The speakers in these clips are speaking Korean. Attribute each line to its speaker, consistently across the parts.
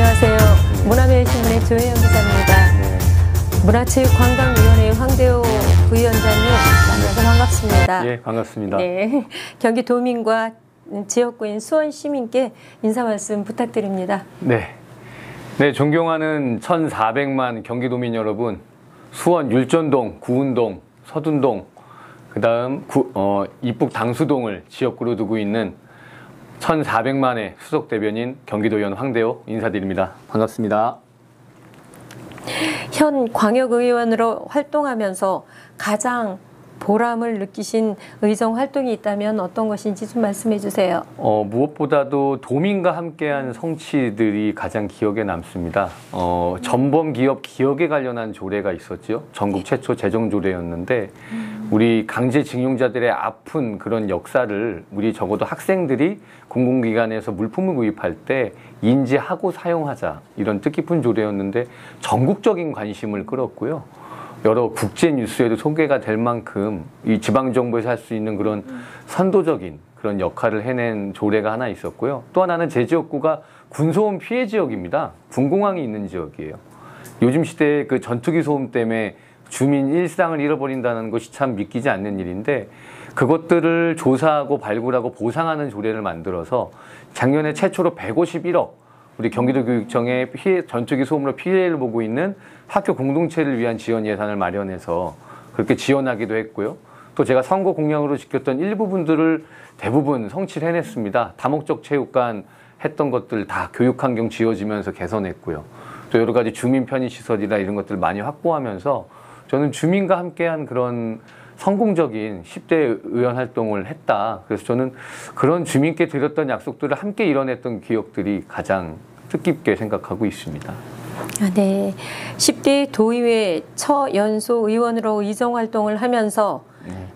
Speaker 1: 안녕하세요. 문화매일신문의 조혜영 기자입니다. 문화체육관광위원회 황대호 부위원장님 만나서 반갑습니다.
Speaker 2: 예, 반갑습니다.
Speaker 1: 네, 경기 도민과 지역구인 수원 시민께 인사 말씀 부탁드립니다.
Speaker 2: 네, 존경하는 1,400만 경기도민 여러분, 수원 율전동, 구운동, 서둔동, 그다음 이북 당수동을 지역구로 두고 있는 1,400만의 수석 대변인 경기도의원 황대호 인사드립니다. 반갑습니다.
Speaker 1: 현 광역의원으로 활동하면서 가장 보람을 느끼신 의정 활동이 있다면 어떤 것인지 좀 말씀해 주세요.
Speaker 2: 무엇보다도 도민과 함께한 성취들이 가장 기억에 남습니다. 전범기업 기억에 관련한 조례가 있었죠. 전국 최초 재정 조례였는데 우리 강제징용자들의 아픈 그런 역사를 우리 적어도 학생들이 공공기관에서 물품을 구입할 때 인지하고 사용하자, 이런 뜻깊은 조례였는데 전국적인 관심을 끌었고요. 여러 국제 뉴스에도 소개가 될 만큼 이 지방정부에서 할 수 있는 그런 선도적인 그런 역할을 해낸 조례가 하나 있었고요. 또 하나는 제 지역구가 군소음 피해 지역입니다. 군공항이 있는 지역이에요. 요즘 시대에 그 전투기 소음 때문에 주민 일상을 잃어버린다는 것이 참 믿기지 않는 일인데, 그것들을 조사하고 발굴하고 보상하는 조례를 만들어서 작년에 최초로 151억, 우리 경기도교육청에 전투기 소음으로 피해를 보고 있는 학교 공동체를 위한 지원 예산을 마련해서 그렇게 지원하기도 했고요. 또 제가 선거 공약으로 지켰던 일부분들을 대부분 성취를 해냈습니다. 다목적 체육관 했던 것들 다 교육환경 지어지면서 개선했고요. 또 여러 가지 주민 편의시설이나 이런 것들 많이 확보하면서 저는 주민과 함께한 그런 성공적인 10대 의원 활동을 했다. 그래서 저는 그런 주민께 드렸던 약속들을 함께 이뤄냈던 기억들이 가장 뜻깊게 생각하고 있습니다.
Speaker 1: 네, 10대 도의회 처연소 의원으로 의정 활동을 하면서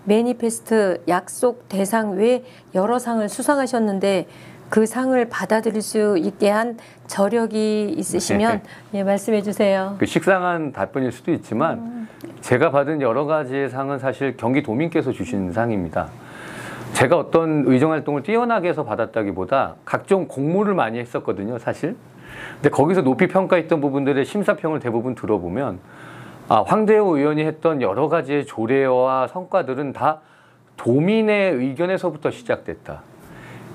Speaker 1: 매니페스트 약속 대상 외 여러 상을 수상하셨는데 그 상을 받아들일 수 있게 한 저력이 있으시면 예, 말씀해 주세요.
Speaker 2: 그 식상한 답변일 수도 있지만 제가 받은 여러 가지의 상은 사실 경기도민께서 주신 상입니다. 제가 어떤 의정활동을 뛰어나게 해서 받았다기보다 각종 공모를 많이 했었거든요, 사실. 근데 거기서 높이 평가했던 부분들의 심사평을 대부분 들어보면 황대호 의원이 했던 여러 가지의 조례와 성과들은 다 도민의 의견에서부터 시작됐다.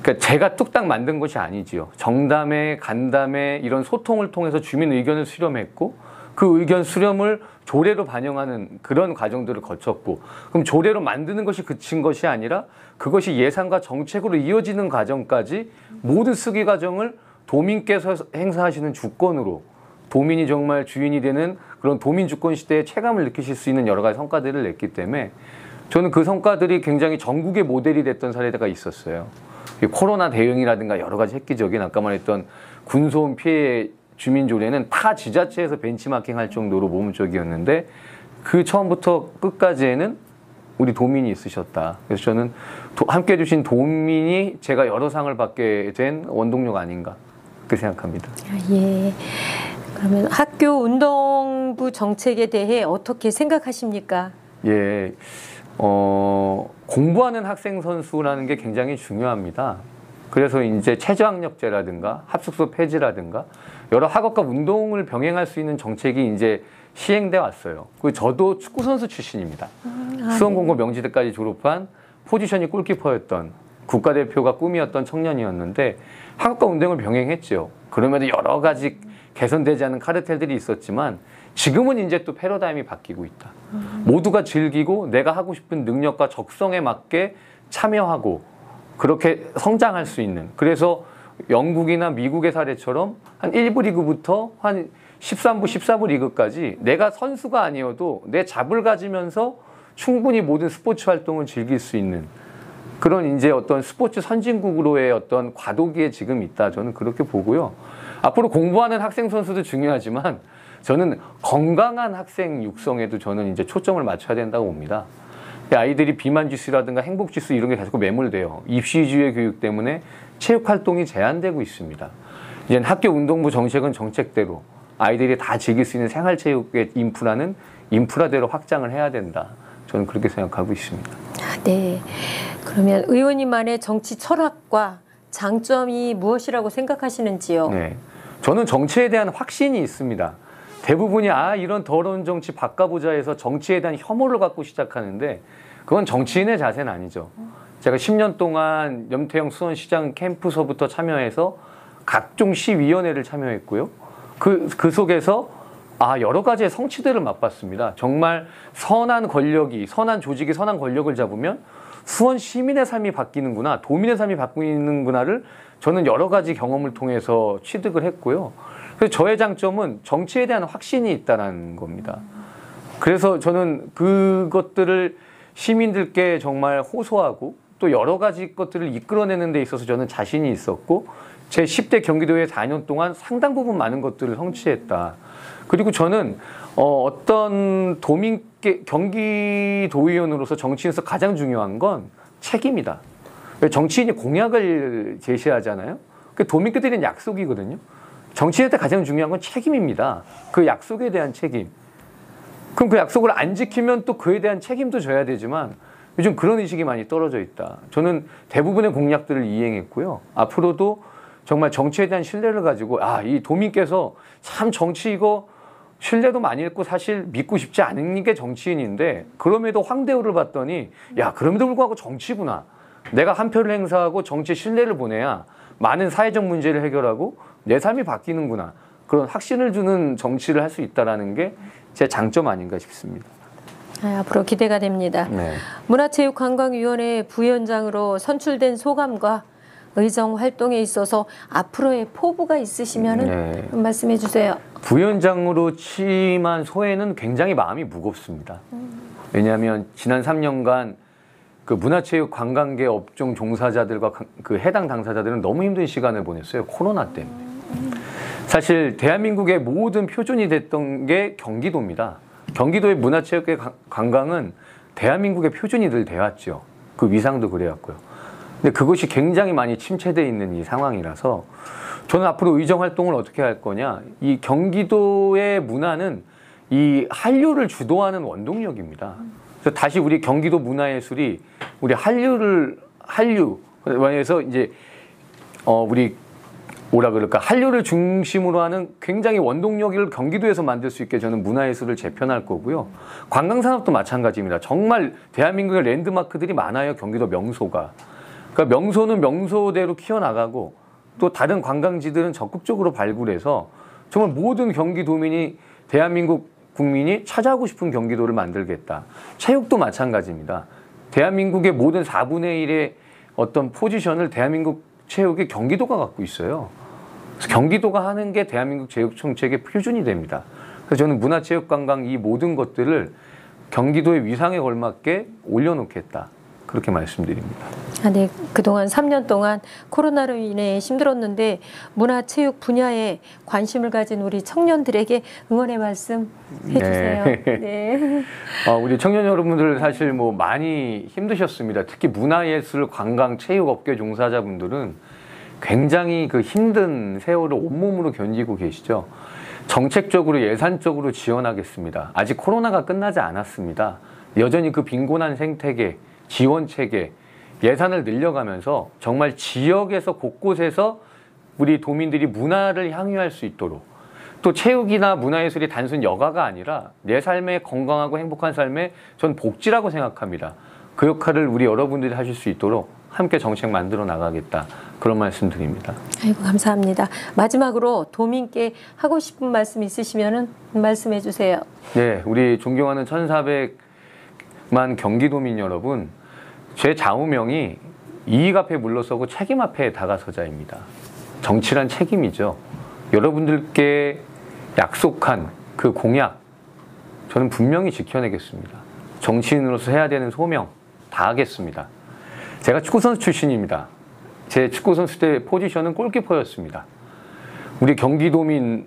Speaker 2: 그러니까 제가 뚝딱 만든 것이 아니지요. 정담회, 간담회 이런 소통을 통해서 주민 의견을 수렴했고 그 의견 수렴을 조례로 반영하는 그런 과정들을 거쳤고, 그럼 조례로 만드는 것이 그친 것이 아니라 그것이 예산과 정책으로 이어지는 과정까지 모든 쓰기 과정을 도민께서 행사하시는 주권으로, 도민이 정말 주인이 되는 그런 도민 주권 시대의 체감을 느끼실 수 있는 여러 가지 성과들을 냈기 때문에 저는 그 성과들이 굉장히 전국의 모델이 됐던 사례가 있었어요. 코로나 대응이라든가 여러 가지 획기적인 아까 말했던 군소음 피해 주민조례는 타 지자체에서 벤치마킹 할 정도로 모범적이었는데 그 처음부터 끝까지에는 우리 도민이 있으셨다. 그래서 저는 함께 해주신 도민이 제가 여러 상을 받게 된 원동력 아닌가 그렇게 생각합니다.
Speaker 1: 예. 그러면 학교 운동부 정책에 대해 어떻게 생각하십니까?
Speaker 2: 예. 공부하는 학생 선수라는 게 굉장히 중요합니다. 그래서 이제 최저학력제라든가 합숙소 폐지라든가 여러 학업과 운동을 병행할 수 있는 정책이 이제 시행돼 왔어요. 저도 축구 선수 출신입니다. 수원공고 명지대까지 졸업한 포지션이 골키퍼였던 국가대표가 꿈이었던 청년이었는데 학업과 운동을 병행했죠. 그럼에도 여러 가지 개선되지 않은 카르텔들이 있었지만 지금은 이제 또 패러다임이 바뀌고 있다. 모두가 즐기고 내가 하고 싶은 능력과 적성에 맞게 참여하고 그렇게 성장할 수 있는, 그래서 영국이나 미국의 사례처럼 한 1부 리그부터 한 13부, 14부 리그까지 내가 선수가 아니어도 내 잡을 가지면서 충분히 모든 스포츠 활동을 즐길 수 있는 그런 이제 어떤 스포츠 선진국으로의 어떤 과도기에 지금 있다. 저는 그렇게 보고요. 앞으로 공부하는 학생 선수도 중요하지만 저는 건강한 학생 육성에도 저는 이제 초점을 맞춰야 된다고 봅니다. 아이들이 비만지수라든가 행복지수 이런 게 자꾸 매몰돼요. 입시주의 교육 때문에 체육활동이 제한되고 있습니다. 이제 학교 운동부 정책은 정책대로 아이들이 다 즐길 수 있는 생활체육의 인프라는 인프라대로 확장을 해야 된다. 저는 그렇게 생각하고 있습니다.
Speaker 1: 네. 그러면 의원님만의 정치 철학과 장점이 무엇이라고 생각하시는지요?
Speaker 2: 네. 저는 정치에 대한 확신이 있습니다. 대부분이 이런 더러운 정치 바꿔보자 해서 정치에 대한 혐오를 갖고 시작하는데 그건 정치인의 자세는 아니죠. 제가 10년 동안 염태영 수원시장 캠프서부터 참여해서 각종 시위원회를 참여했고요. 그 속에서 여러 가지의 성취들을 맛봤습니다. 정말 선한 권력이, 선한 조직이 선한 권력을 잡으면 수원 시민의 삶이 바뀌는구나, 도민의 삶이 바뀌는구나를 저는 여러 가지 경험을 통해서 취득을 했고요. 그래서 저의 장점은 정치에 대한 확신이 있다는 겁니다. 그래서 저는 그것들을 시민들께 정말 호소하고 또 여러 가지 것들을 이끌어내는 데 있어서 저는 자신이 있었고 제 10대 경기도에 4년 동안 상당 부분 많은 것들을 성취했다. 그리고 저는 어떤 경기도의원으로서 정치인에서 가장 중요한 건 책임이다. 정치인이 공약을 제시하잖아요. 도민들에게는 약속이거든요. 정치인한테 가장 중요한 건 책임입니다. 그 약속에 대한 책임. 그럼 그 약속을 안 지키면 또 그에 대한 책임도 져야 되지만 요즘 그런 의식이 많이 떨어져 있다. 저는 대부분의 공약들을 이행했고요. 앞으로도 정말 정치에 대한 신뢰를 가지고 이 도민께서 참 정치 이거 신뢰도 많이 했고 사실 믿고 싶지 않은 게 정치인인데 그럼에도 황대우를 봤더니 그럼에도 불구하고 정치구나. 내가 한 표를 행사하고 정치 신뢰를 보내야 많은 사회적 문제를 해결하고 내 삶이 바뀌는구나. 그런 확신을 주는 정치를 할 수 있다는 게 제 장점 아닌가 싶습니다.
Speaker 1: 앞으로 기대가 됩니다.
Speaker 2: 네.
Speaker 1: 문화체육관광위원회 부위원장으로 선출된 소감과 의정 활동에 있어서 앞으로의 포부가 있으시면 말씀해 주세요.
Speaker 2: 부위원장으로 취임한 소에는 굉장히 마음이 무겁습니다. 왜냐하면 지난 3년간 그 문화체육 관광계 업종 종사자들과 그 해당 당사자들은 너무 힘든 시간을 보냈어요. 코로나 때문에. 사실 대한민국의 모든 표준이 됐던 게 경기도입니다. 경기도의 문화체육계 관광은 대한민국의 표준이 늘 돼왔죠. 그 위상도 그래왔고요. 근데 그것이 굉장히 많이 침체되어 있는 이 상황이라서 저는 앞으로 의정 활동을 어떻게 할 거냐. 이 경기도의 문화는 이 한류를 주도하는 원동력입니다. 그래서 다시 우리 경기도 문화예술이 우리 한류에서 이제 우리 한류를 중심으로 하는 굉장히 원동력을 경기도에서 만들 수 있게 저는 문화예술을 재편할 거고요. 관광산업도 마찬가지입니다. 정말 대한민국의 랜드마크들이 많아요. 경기도 명소가. 그러니까 명소는 명소대로 키워나가고 또 다른 관광지들은 적극적으로 발굴해서 정말 모든 경기도민이 대한민국 국민이 찾아오고 싶은 경기도를 만들겠다. 체육도 마찬가지입니다. 대한민국의 모든 4분의 1의 어떤 포지션을 대한민국 체육이 경기도가 갖고 있어요. 그래서 경기도가 하는 게 대한민국 체육 정책의 표준이 됩니다. 그래서 저는 문화체육관광 이 모든 것들을 경기도의 위상에 걸맞게 올려놓겠다. 그렇게 말씀드립니다.
Speaker 1: 네, 그동안 3년 동안 코로나로 인해 힘들었는데 문화체육 분야에 관심을 가진 우리 청년들에게 응원의 말씀 해주세요. 네.
Speaker 2: 우리 청년 여러분들 사실 많이 힘드셨습니다. 특히 문화예술, 관광, 체육업계 종사자분들은 굉장히 그 힘든 세월을 온몸으로 견디고 계시죠. 정책적으로 예산적으로 지원하겠습니다. 아직 코로나가 끝나지 않았습니다. 여전히 그 빈곤한 생태계, 지원체계, 예산을 늘려가면서 정말 지역에서 곳곳에서 우리 도민들이 문화를 향유할 수 있도록 또 체육이나 문화예술이 단순 여가가 아니라 내 삶의 건강하고 행복한 삶의 전 복지라고 생각합니다. 그 역할을 우리 여러분들이 하실 수 있도록 함께 정책 만들어 나가겠다. 그런 말씀 드립니다.
Speaker 1: 아이고, 감사합니다. 마지막으로 도민께 하고 싶은 말씀 있으시면 말씀해 주세요.
Speaker 2: 네, 우리 존경하는 1,400만 경기도민 여러분, 제 좌우명이 이익 앞에 물러서고 책임 앞에 다가서자입니다. 정치란 책임이죠. 여러분들께 약속한 그 공약, 저는 분명히 지켜내겠습니다. 정치인으로서 해야 되는 소명 다 하겠습니다. 제가 축구선수 출신입니다. 제 축구선수 때 포지션은 골키퍼였습니다. 우리 경기도민들을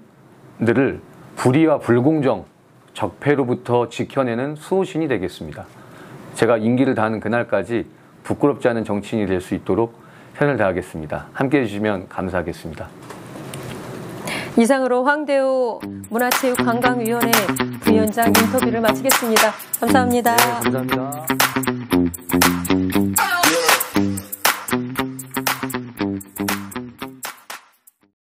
Speaker 2: 불의와 불공정, 적폐로부터 지켜내는 수호신이 되겠습니다. 제가 임기를 다하는 그날까지 부끄럽지 않은 정치인이 될 수 있도록 최선을 다하겠습니다. 함께해 주시면 감사하겠습니다.
Speaker 1: 이상으로 황대우 문화체육관광위원회 부위원장 인터뷰를 마치겠습니다. 감사합니다.
Speaker 2: 네, 감사합니다.